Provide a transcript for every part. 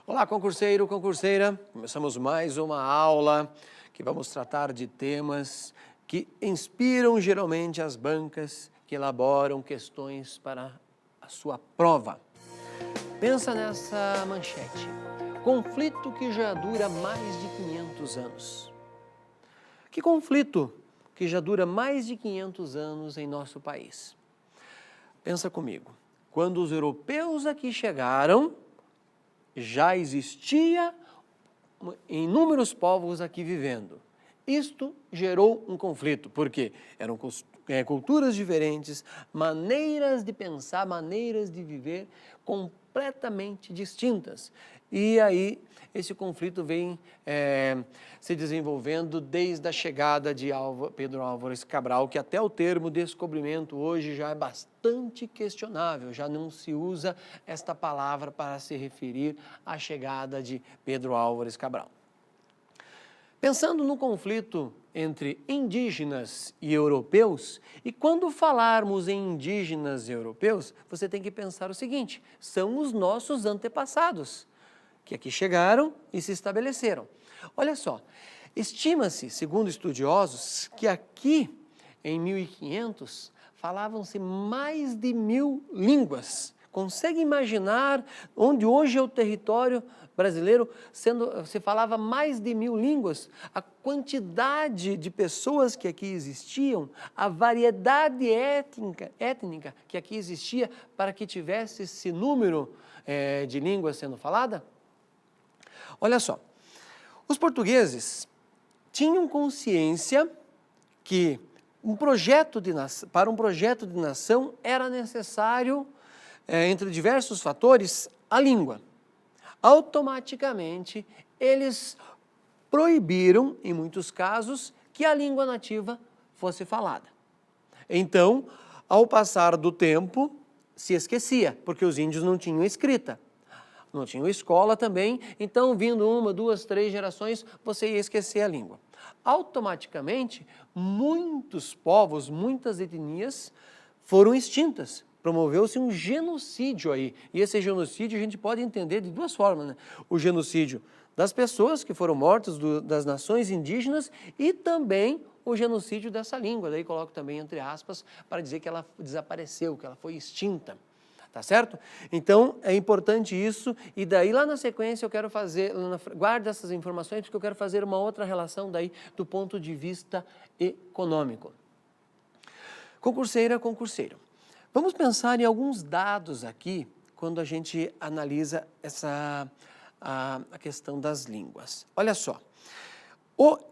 Olá, concurseiro, concurseira. Começamos mais uma aula que vamos tratar de temas que inspiram geralmente as bancas que elaboram questões para a sua prova. Pensa nessa manchete. Conflito que já dura mais de 500 anos. Que conflito que já dura mais de 500 anos em nosso país? Pensa comigo. Quando os europeus aqui chegaram, já existia inúmeros povos aqui vivendo. Isto gerou um conflito, porque eram culturas diferentes, maneiras de pensar, maneiras de viver completamente distintas. E aí esse conflito vem se desenvolvendo desde a chegada de Pedro Álvares Cabral, que até o termo descobrimento hoje já é bastante questionável, já não se usa esta palavra para se referir à chegada de Pedro Álvares Cabral. Pensando no conflito entre indígenas e europeus, e quando falarmos em indígenas e europeus, você tem que pensar o seguinte: são os nossos antepassados, que aqui chegaram e se estabeleceram. Olha só, estima-se, segundo estudiosos, que aqui em 1500 falavam-se mais de 1000 línguas. Consegue imaginar onde hoje é o território brasileiro, se falava mais de 1000 línguas, a quantidade de pessoas que aqui existiam, a variedade étnica que aqui existia para que tivesse esse número de línguas sendo falada? Olha só, os portugueses tinham consciência que para um projeto de nação era necessário, entre diversos fatores, a língua. Automaticamente, eles proibiram, em muitos casos, que a língua nativa fosse falada. Então, ao passar do tempo, se esquecia, porque os índios não tinham escrita. Não tinham escola também, então vindo 1, 2, 3 gerações, você ia esquecer a língua. Automaticamente, muitos povos, muitas etnias foram extintas. Promoveu-se um genocídio aí, e esse genocídio a gente pode entender de duas formas, né? O genocídio das pessoas que foram mortas, das nações indígenas, e também o genocídio dessa língua, daí coloco também entre aspas, para dizer que ela desapareceu, que ela foi extinta. Tá certo? Então, é importante isso, e daí lá na sequência eu quero fazer, guarda essas informações, porque eu quero fazer uma outra relação daí do ponto de vista econômico. Concurseira, concurseiro, vamos pensar em alguns dados aqui, quando a gente analisa a questão das línguas. Olha só,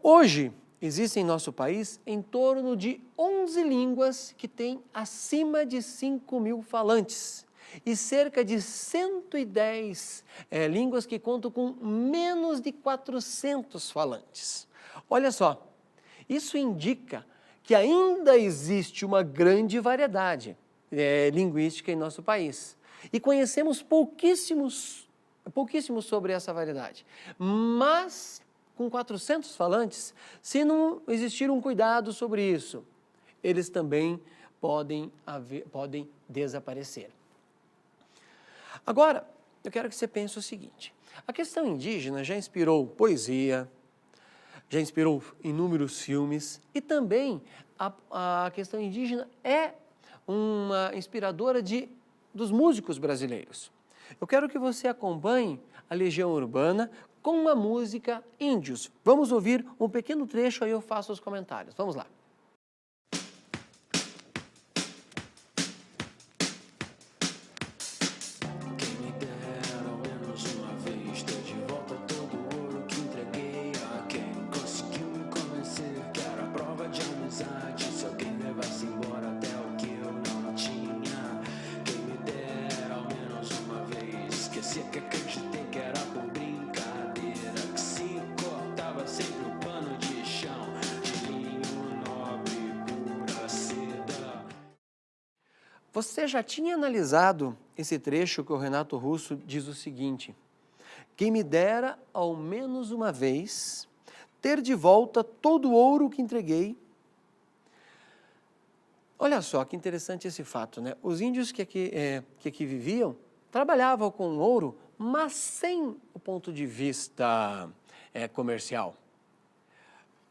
hoje existem em nosso país em torno de 11 línguas que têm acima de 5.000 falantes. E cerca de 110 línguas que contam com menos de 400 falantes. Olha só, isso indica que ainda existe uma grande variedade linguística em nosso país. E conhecemos pouquíssimo sobre essa variedade. Mas, com 400 falantes, se não existir um cuidado sobre isso, eles também podem desaparecer. Agora, eu quero que você pense o seguinte: a questão indígena já inspirou poesia, já inspirou inúmeros filmes, e também a questão indígena é uma inspiradora dos músicos brasileiros. Eu quero que você acompanhe a Legião Urbana com a música Índios. Vamos ouvir um pequeno trecho, aí eu faço os comentários. Vamos lá. Você já tinha analisado esse trecho que o Renato Russo diz o seguinte: quem me dera, ao menos uma vez, ter de volta todo o ouro que entreguei. Olha só que interessante esse fato, né? Os índios que aqui viviam trabalhavam com ouro mas sem o ponto de vista comercial.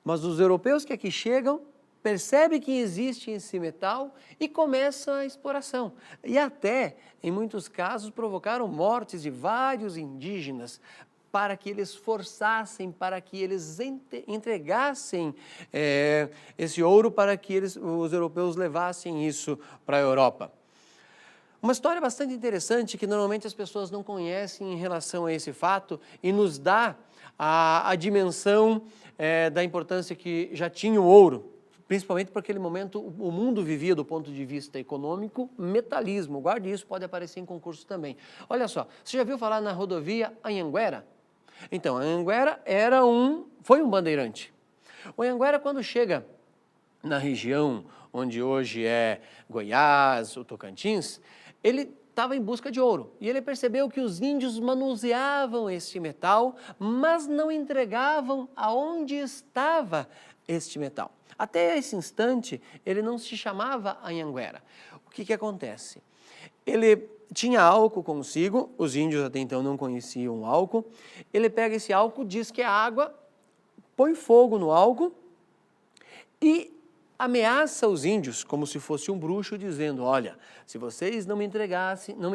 Mas os europeus que aqui chegam percebem que existe esse metal e começam a exploração. E até, em muitos casos, provocaram mortes de vários indígenas para que eles forçassem, para que eles entregassem esse ouro, para que os europeus levassem isso para a Europa. Uma história bastante interessante que normalmente as pessoas não conhecem em relação a esse fato e nos dá a dimensão da importância que já tinha o ouro, principalmente porque naquele momento o mundo vivia do ponto de vista econômico metalismo. Guarde isso, pode aparecer em concurso também. Olha só, você já viu falar na rodovia Anhanguera? Então, a Anhanguera foi um bandeirante. O Anhanguera, quando chega na região onde hoje é Goiás, o Tocantins, ele estava em busca de ouro e ele percebeu que os índios manuseavam este metal, mas não entregavam aonde estava este metal. Até esse instante, ele não se chamava Anhanguera. O que acontece? Ele tinha álcool consigo, os índios até então não conheciam álcool, ele pega esse álcool, diz que é água, põe fogo no álcool e ameaça os índios como se fosse um bruxo, dizendo, olha, se vocês não me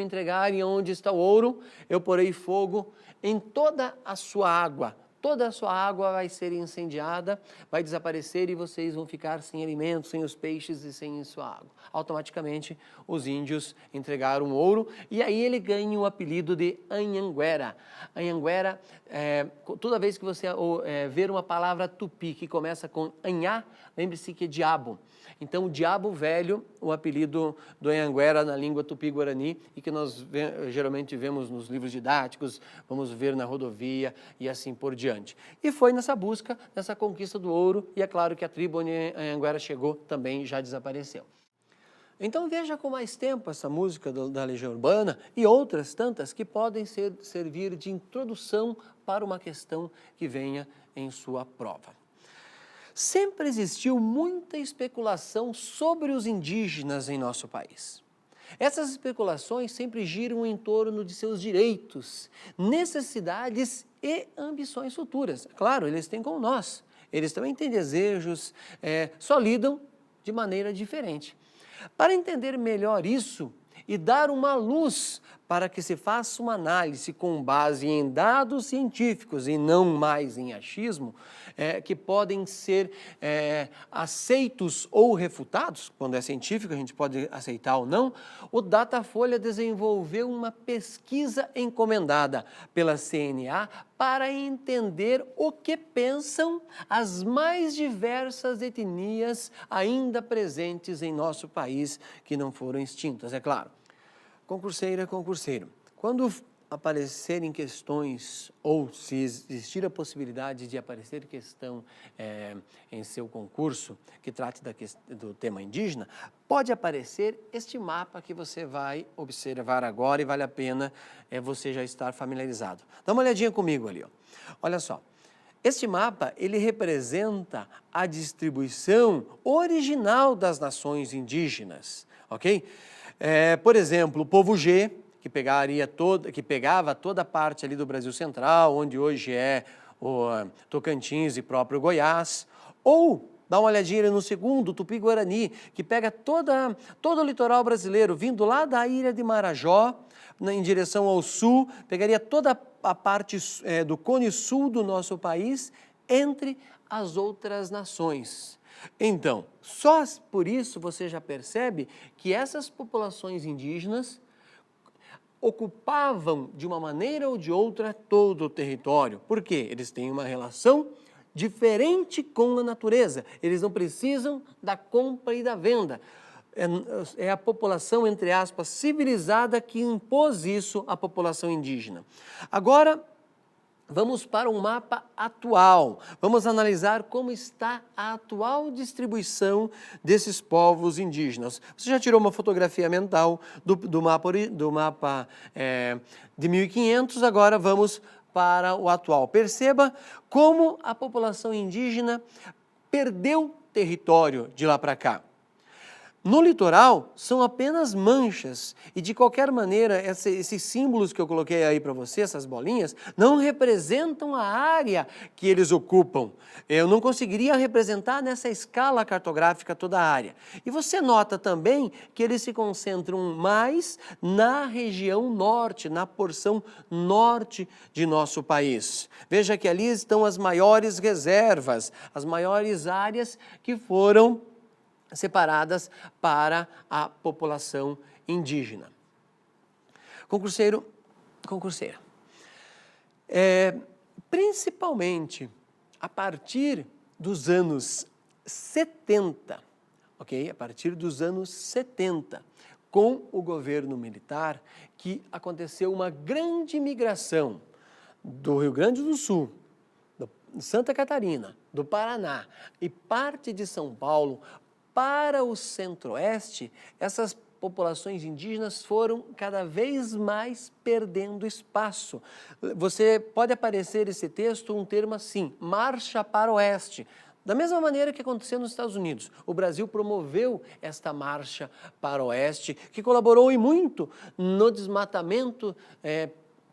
entregarem onde está o ouro, eu porei fogo em toda a sua água vai ser incendiada, vai desaparecer e vocês vão ficar sem alimentos, sem os peixes e sem sua água. Automaticamente, os índios entregaram o ouro e aí ele ganha o apelido de Anhanguera. Anhanguera, toda vez que você ver uma palavra tupi que começa com anhá, lembre-se que é diabo. Então, o diabo velho, o apelido do Anhanguera na língua tupi-guarani e que nós geralmente vemos nos livros didáticos, vamos ver na rodovia e assim por diante. E foi nessa busca, nessa conquista do ouro e é claro que a tribo onde Anhanguera chegou também já desapareceu. Então veja com mais tempo essa música da Legião Urbana e outras tantas que podem servir de introdução para uma questão que venha em sua prova. Sempre existiu muita especulação sobre os indígenas em nosso país. Essas especulações sempre giram em torno de seus direitos, necessidades e ambições futuras. Claro, eles têm como nós, eles também têm desejos, só lidam de maneira diferente. Para entender melhor isso e dar uma luz para que se faça uma análise com base em dados científicos e não mais em achismo, que podem ser aceitos ou refutados, quando é científico a gente pode aceitar ou não, o Datafolha desenvolveu uma pesquisa encomendada pela CNA para entender o que pensam as mais diversas etnias ainda presentes em nosso país, que não foram extintas, é claro. Concurseira, concurseiro, quando aparecerem questões ou se existir a possibilidade de aparecer questão em seu concurso que trate do tema indígena, pode aparecer este mapa que você vai observar agora e vale a pena você já estar familiarizado. Dá uma olhadinha comigo ali, ó. Olha só. Este mapa, ele representa a distribuição original das nações indígenas, ok? Por exemplo, o povo G, que pegava toda a parte ali do Brasil Central, onde hoje é o Tocantins e próprio Goiás, ou dá uma olhadinha ali no segundo, o Tupi-Guarani, que pega todo o litoral brasileiro, vindo lá da ilha de Marajó, em direção ao sul, pegaria toda a parte do cone sul do nosso país, entre as outras nações. Então, só por isso você já percebe que essas populações indígenas ocupavam de uma maneira ou de outra todo o território. Por quê? Eles têm uma relação diferente com a natureza. Eles não precisam da compra e da venda. É a população, entre aspas, civilizada que impôs isso à população indígena. Agora, vamos para um mapa atual. Vamos analisar como está a atual distribuição desses povos indígenas. Você já tirou uma fotografia mental do mapa de 1500, agora vamos para o atual. Perceba como a população indígena perdeu território de lá para cá. No litoral, são apenas manchas. E, de qualquer maneira, esses símbolos que eu coloquei aí para você, essas bolinhas, não representam a área que eles ocupam. Eu não conseguiria representar nessa escala cartográfica toda a área. E você nota também que eles se concentram mais na região norte, na porção norte de nosso país. Veja que ali estão as maiores reservas, as maiores áreas que foram separadas para a população indígena. Concurseiro, concurseira, principalmente a partir dos anos 70, ok? A partir dos anos 70, com o governo militar, que aconteceu uma grande migração do Rio Grande do Sul, de Santa Catarina, do Paraná e parte de São Paulo para o centro-oeste. Essas populações indígenas foram cada vez mais perdendo espaço. Você pode aparecer esse texto um termo assim, marcha para o oeste. Da mesma maneira que aconteceu nos Estados Unidos, o Brasil promoveu esta marcha para o oeste, que colaborou e muito no desmatamento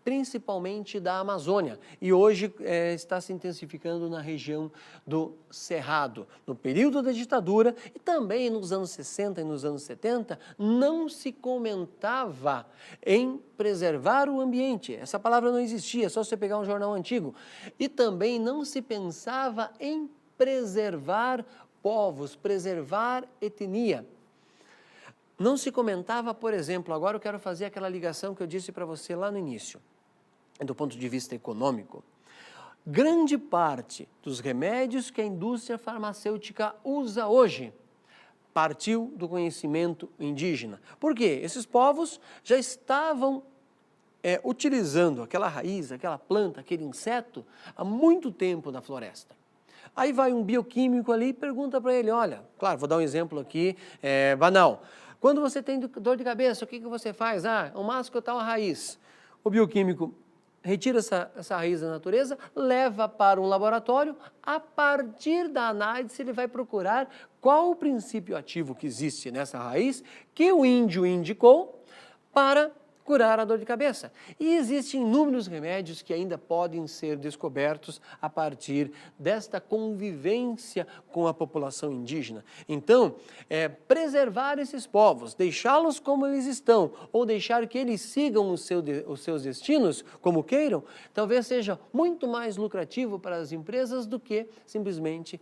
principalmente da Amazônia, e hoje está se intensificando na região do Cerrado. No período da ditadura e também nos anos 60 e nos anos 70, não se comentava em preservar o ambiente. Essa palavra não existia, é só você pegar um jornal antigo. E também não se pensava em preservar povos, preservar etnia. Não se comentava, por exemplo, agora eu quero fazer aquela ligação que eu disse para você lá no início, do ponto de vista econômico. Grande parte dos remédios que a indústria farmacêutica usa hoje partiu do conhecimento indígena. Por quê? Esses povos já estavam utilizando aquela raiz, aquela planta, aquele inseto há muito tempo na floresta. Aí vai um bioquímico ali e pergunta para ele, olha, claro, vou dar um exemplo aqui banal. Quando você tem dor de cabeça, o que você faz? Eu masco tal raiz. O bioquímico retira essa raiz da natureza, leva para um laboratório, a partir da análise ele vai procurar qual o princípio ativo que existe nessa raiz que o índio indicou para curar a dor de cabeça. E existem inúmeros remédios que ainda podem ser descobertos a partir desta convivência com a população indígena. Então, preservar esses povos, deixá-los como eles estão, ou deixar que eles sigam os seus destinos como queiram, talvez seja muito mais lucrativo para as empresas do que simplesmente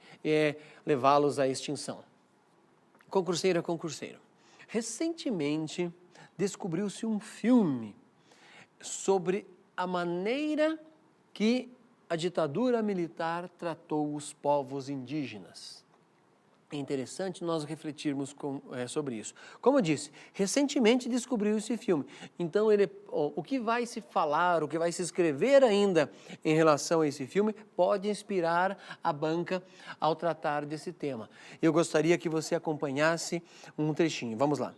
levá-los à extinção. Concurseira, concurseiro, recentemente descobriu-se um filme sobre a maneira que a ditadura militar tratou os povos indígenas. É interessante nós refletirmos sobre isso. Como eu disse, recentemente descobriu esse filme. Então, o que vai se falar, o que vai se escrever ainda em relação a esse filme, pode inspirar a banca ao tratar desse tema. Eu gostaria que você acompanhasse um trechinho. Vamos lá.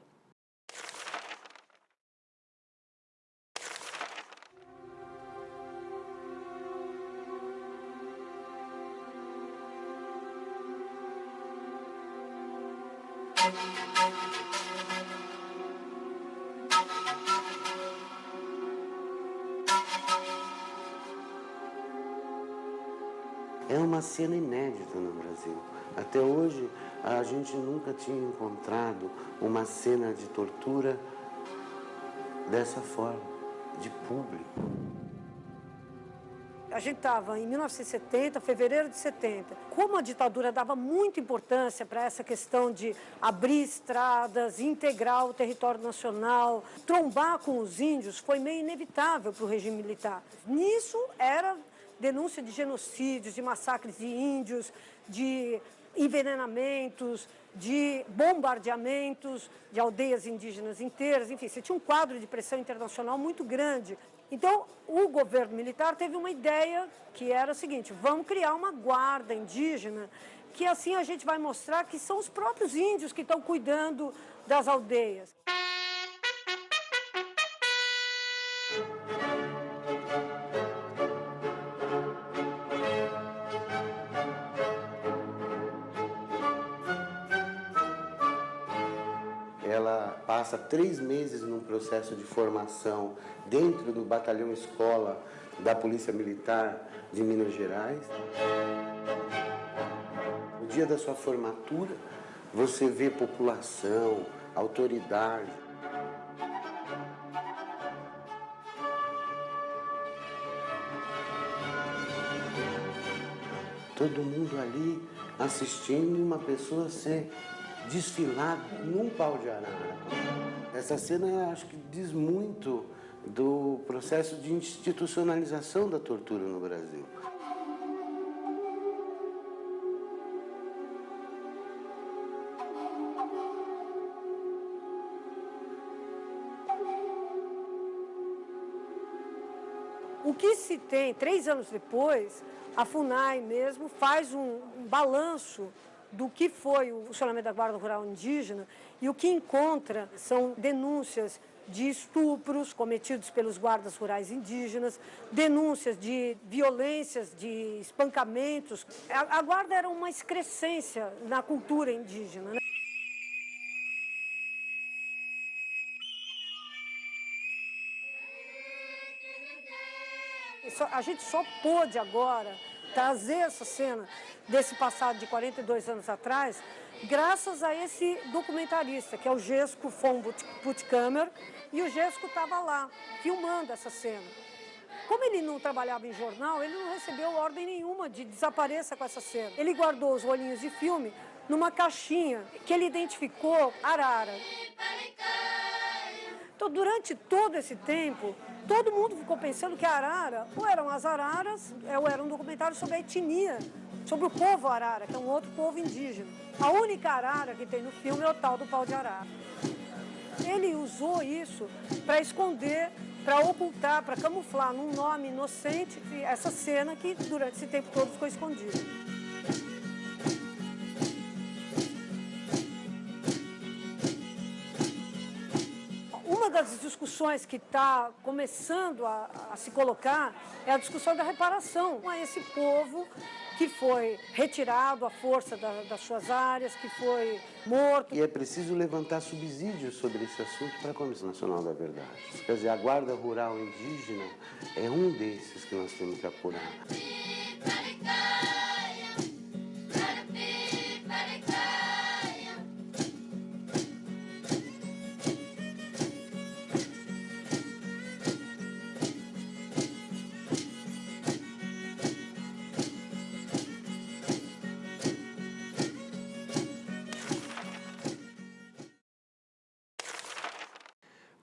É uma cena inédita no Brasil. Até hoje, a gente nunca tinha encontrado uma cena de tortura dessa forma, de público. A gente estava em 1970, fevereiro de 70. Como a ditadura dava muita importância para essa questão de abrir estradas, integrar o território nacional, trombar com os índios foi meio inevitável para o regime militar. Nisso era denúncia de genocídios, de massacres de índios, de envenenamentos, de bombardeamentos de aldeias indígenas inteiras. Enfim, você tinha um quadro de pressão internacional muito grande. Então, o governo militar teve uma ideia que era a seguinte: vamos criar uma guarda indígena, que assim a gente vai mostrar que são os próprios índios que estão cuidando das aldeias. passa 3 meses num processo de formação dentro do batalhão escola da Polícia Militar de Minas Gerais. No dia da sua formatura, você vê população, autoridade. Todo mundo ali assistindo uma pessoa ser desfilada num pau de arara. Essa cena, eu acho que diz muito do processo de institucionalização da tortura no Brasil. O que se tem, 3 anos depois, a FUNAI mesmo faz um balanço do que foi o funcionamento da Guarda Rural Indígena, e o que encontra são denúncias de estupros cometidos pelos guardas rurais indígenas, denúncias de violências, de espancamentos. A guarda era uma excrescência na cultura indígena, né? A gente só pôde agora trazer essa cena desse passado de 42 anos atrás, graças a esse documentarista, que é o Gesco von Puttkamer, e o Gesco estava lá, filmando essa cena. Como ele não trabalhava em jornal, ele não recebeu ordem nenhuma de desapareça com essa cena. Ele guardou os rolinhos de filme numa caixinha que ele identificou arara. Então, durante todo esse tempo, todo mundo ficou pensando que a arara, ou eram as araras, ou era um documentário sobre a etnia, sobre o povo arara, que é um outro povo indígena. A única arara que tem no filme é o tal do pau de arara. Ele usou isso para esconder, para ocultar, para camuflar num nome inocente essa cena que durante esse tempo todo ficou escondida. Uma das discussões que está começando a se colocar é a discussão da reparação a esse povo que foi retirado à força das suas áreas, que foi morto. E é preciso levantar subsídios sobre esse assunto para a Comissão Nacional da Verdade. Quer dizer, a Guarda Rural Indígena é um desses que nós temos que apurar.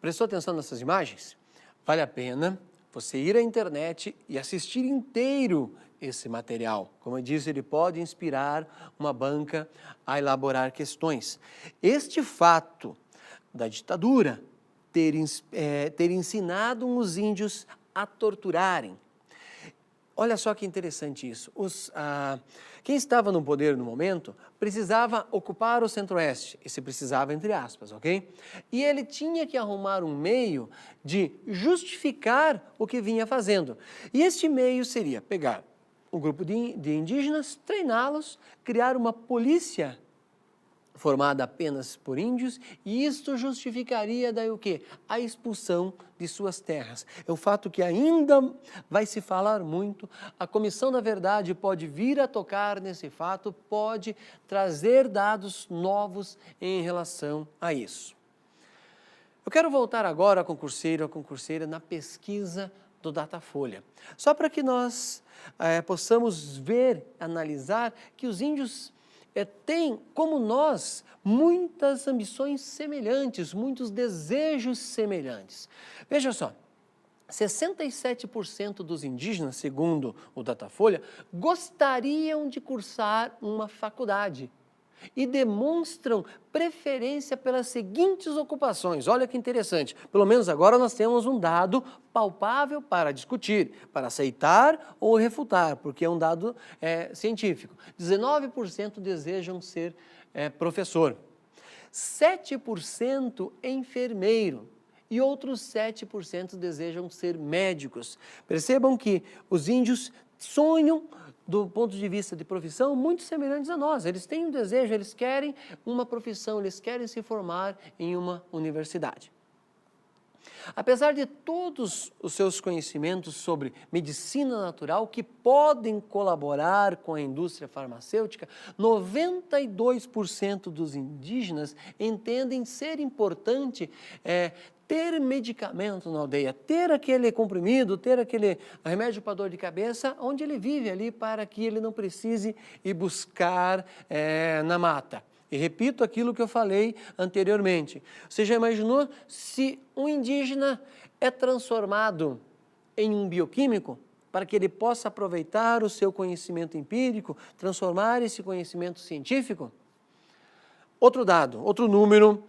Prestou atenção nessas imagens? Vale a pena você ir à internet e assistir inteiro esse material. Como eu disse, ele pode inspirar uma banca a elaborar questões. Este fato da ditadura ter ensinado os índios a torturarem. Olha só que interessante isso. Quem estava no poder no momento precisava ocupar o centro-oeste, e se precisava entre aspas, ok? E ele tinha que arrumar um meio de justificar o que vinha fazendo. E este meio seria pegar um grupo de indígenas, treiná-los, criar uma polícia formada apenas por índios, e isto justificaria daí o quê? A expulsão de suas terras. É um fato que ainda vai se falar muito. A Comissão da Verdade pode vir a tocar nesse fato, pode trazer dados novos em relação a isso. Eu quero voltar agora, concurseiro, a concurseira, na pesquisa do Datafolha, só para que nós possamos ver, analisar que os índios têm, como nós, muitas ambições semelhantes, muitos desejos semelhantes. Veja só, 67% dos indígenas, segundo o Datafolha, gostariam de cursar uma faculdade e demonstram preferência pelas seguintes ocupações. Olha que interessante, pelo menos agora nós temos um dado palpável para discutir, para aceitar ou refutar, porque é um dado científico. 19% desejam ser professor, 7% enfermeiro e outros 7% desejam ser médicos. Percebam que os índios sonham, do ponto de vista de profissão, muito semelhantes a nós. Eles têm um desejo, eles querem uma profissão, eles querem se formar em uma universidade. Apesar de todos os seus conhecimentos sobre medicina natural que podem colaborar com a indústria farmacêutica, 92% dos indígenas entendem ser importante ter medicamento na aldeia, ter aquele comprimido, ter aquele remédio para dor de cabeça, onde ele vive ali para que ele não precise ir buscar na mata. E repito aquilo que eu falei anteriormente. Você já imaginou se um indígena é transformado em um bioquímico para que ele possa aproveitar o seu conhecimento empírico, transformar esse conhecimento científico? Outro dado, outro número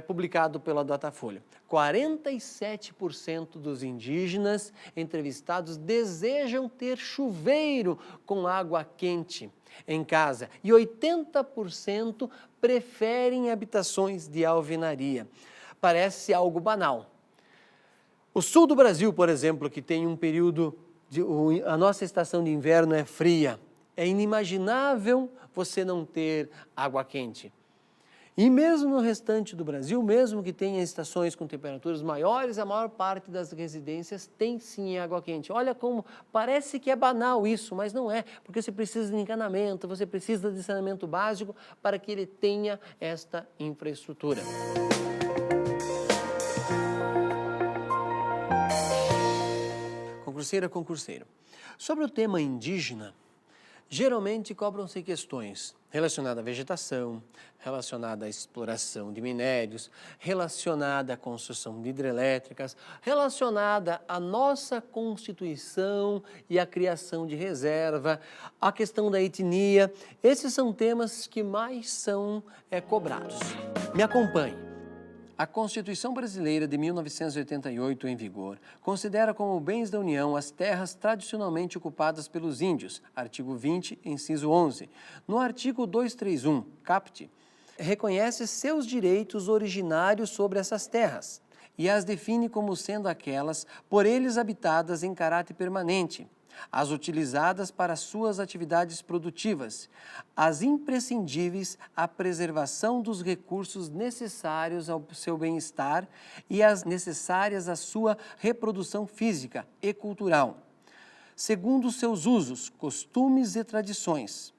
publicado pela Datafolha. 47% dos indígenas entrevistados desejam ter chuveiro com água quente em casa e 80% preferem habitações de alvenaria. Parece algo banal. O sul do Brasil, por exemplo, que tem um período, a nossa estação de inverno é fria, é inimaginável você não ter água quente. E mesmo no restante do Brasil, mesmo que tenha estações com temperaturas maiores, a maior parte das residências tem sim água quente. Olha como parece que é banal isso, mas não é, porque você precisa de encanamento, você precisa de saneamento básico para que ele tenha esta infraestrutura. Concurseiro. Sobre o tema indígena, geralmente cobram-se questões relacionadas à vegetação, relacionadas à exploração de minérios, relacionada à construção de hidrelétricas, relacionada à nossa Constituição e à criação de reserva, a questão da etnia. Esses são temas que mais são cobrados. Me acompanhe. A Constituição Brasileira de 1988, em vigor, considera como bens da União as terras tradicionalmente ocupadas pelos índios, artigo 20, inciso 11. No artigo 231, caput, reconhece seus direitos originários sobre essas terras e as define como sendo aquelas por eles habitadas em caráter permanente, as utilizadas para suas atividades produtivas, as imprescindíveis à preservação dos recursos necessários ao seu bem-estar e as necessárias à sua reprodução física e cultural, segundo seus usos, costumes e tradições.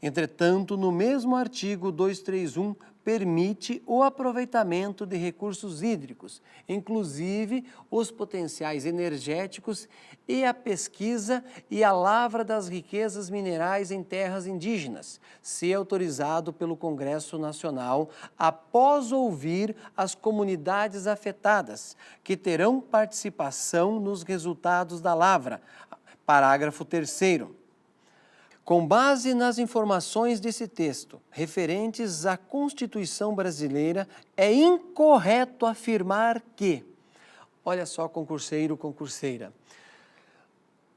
Entretanto, no mesmo artigo 231, permite o aproveitamento de recursos hídricos, inclusive os potenciais energéticos e a pesquisa e a lavra das riquezas minerais em terras indígenas, se autorizado pelo Congresso Nacional, após ouvir as comunidades afetadas, que terão participação nos resultados da lavra. Parágrafo 3º. Com base nas informações desse texto, referentes à Constituição Brasileira, é incorreto afirmar que, olha só, concurseira,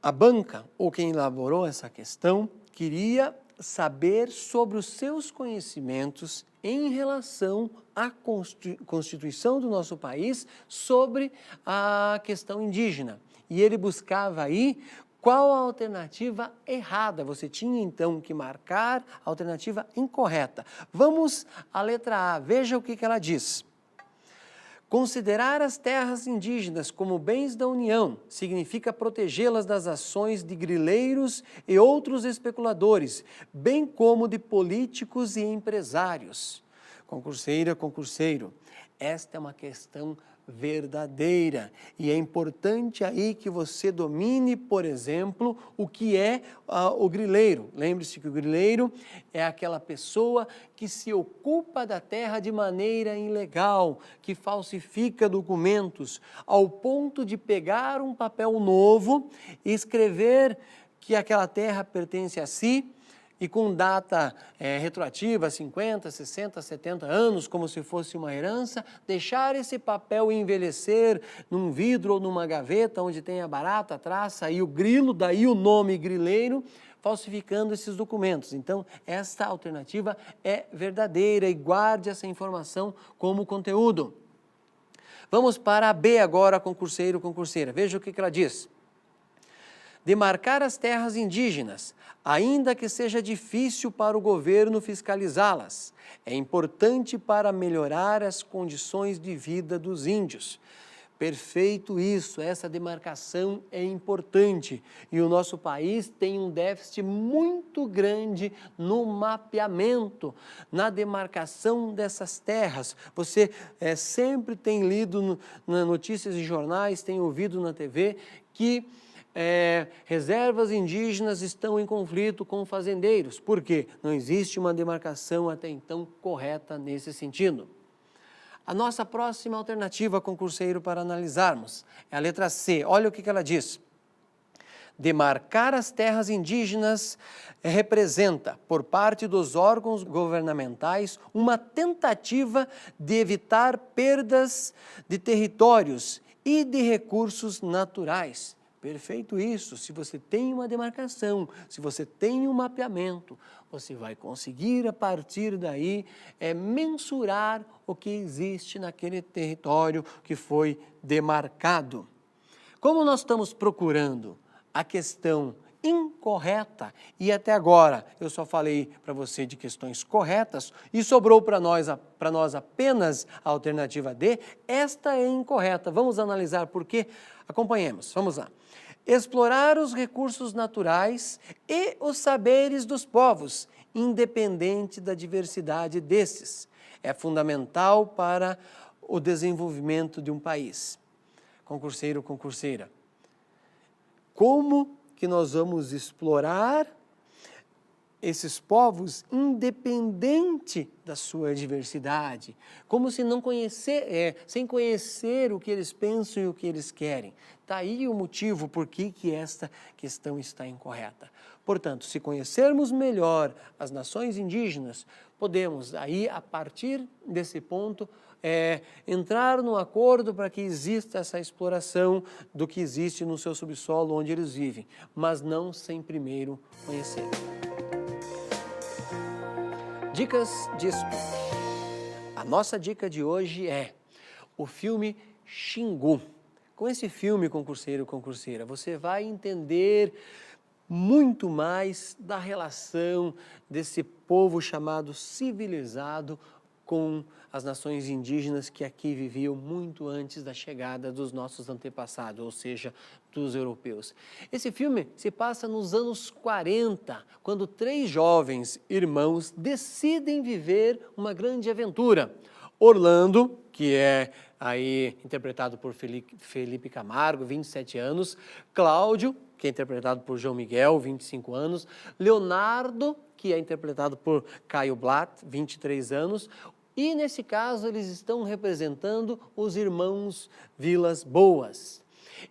a banca, ou quem elaborou essa questão, queria saber sobre os seus conhecimentos em relação à Constituição do nosso país sobre a questão indígena. E ele buscava aí qual a alternativa errada. Você tinha, então, que marcar a alternativa incorreta. Vamos à letra A. Veja o que ela diz. Considerar as terras indígenas como bens da União significa protegê-las das ações de grileiros e outros especuladores, bem como de políticos e empresários. Concurseiro, esta é uma questão verdadeira e é importante aí que você domine, por exemplo, o que é o grileiro. Lembre-se que o grileiro é aquela pessoa que se ocupa da terra de maneira ilegal, que falsifica documentos ao ponto de pegar um papel novo e escrever que aquela terra pertence a si, e com data retroativa, 50, 60, 70 anos, como se fosse uma herança, deixar esse papel envelhecer num vidro ou numa gaveta onde tem a barata, a traça e o grilo, daí o nome grileiro, falsificando esses documentos. Então, esta alternativa é verdadeira e guarde essa informação como conteúdo. Vamos para a B agora, concurseira. Veja o que ela diz. demarcar as terras indígenas, ainda que seja difícil para o governo fiscalizá-las, é importante para melhorar as condições de vida dos índios. Perfeito isso, essa demarcação é importante e o nosso país tem um déficit muito grande no mapeamento, na demarcação dessas terras. Você sempre tem lido nas notícias e jornais, tem ouvido na TV que reservas indígenas estão em conflito com fazendeiros. Por quê? Não existe uma demarcação até então correta nesse sentido. A nossa próxima alternativa, concurseiro, para analisarmos é a letra C. Olha o que ela diz. Demarcar as terras indígenas representa, por parte dos órgãos governamentais, uma tentativa de evitar perdas de territórios e de recursos naturais. Perfeito isso, se você tem uma demarcação, se você tem um mapeamento, você vai conseguir a partir daí mensurar o que existe naquele território que foi demarcado. Como nós estamos procurando a questão incorreta e até agora eu só falei para você de questões corretas e sobrou para nós apenas a alternativa D, esta é incorreta. Vamos analisar por quê? Acompanhemos, vamos lá. Explorar os recursos naturais e os saberes dos povos, independente da diversidade desses, é fundamental para o desenvolvimento de um país. Concurseiro, concurseira, como que nós vamos explorar esses povos independente da sua diversidade, como se não sem conhecer o que eles pensam e o que eles querem. Está aí o motivo por que esta questão está incorreta. Portanto, se conhecermos melhor as nações indígenas, podemos aí, a partir desse ponto, entrar num acordo para que exista essa exploração do que existe no seu subsolo onde eles vivem, mas não sem primeiro conhecer. Dicas de estudo. A nossa dica de hoje é o filme Xingu. Com esse filme, concurseiro, concurseira, você vai entender muito mais da relação desse povo chamado civilizado com as nações indígenas que aqui viviam muito antes da chegada dos nossos antepassados, ou seja, dos europeus. Esse filme se passa nos anos 40, quando 3 jovens irmãos decidem viver uma grande aventura. Orlando, que é aí interpretado por Felipe Camargo, 27 anos, Cláudio, que é interpretado por João Miguel, 25 anos, Leonardo, que é interpretado por Caio Blatt, 23 anos, e nesse caso eles estão representando os irmãos Vilas Boas.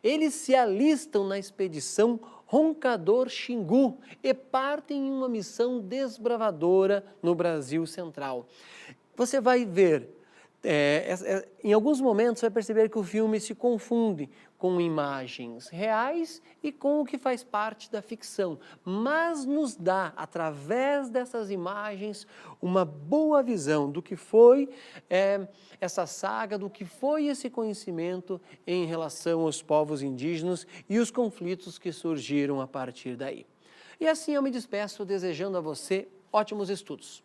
Eles se alistam na expedição Roncador Xingu e partem em uma missão desbravadora no Brasil Central. Você vai ver, em alguns momentos vai perceber que o filme se confunde com imagens reais e com o que faz parte da ficção, mas nos dá, através dessas imagens, uma boa visão do que foi essa saga, do que foi esse conhecimento em relação aos povos indígenas e os conflitos que surgiram a partir daí. E assim eu me despeço desejando a você ótimos estudos.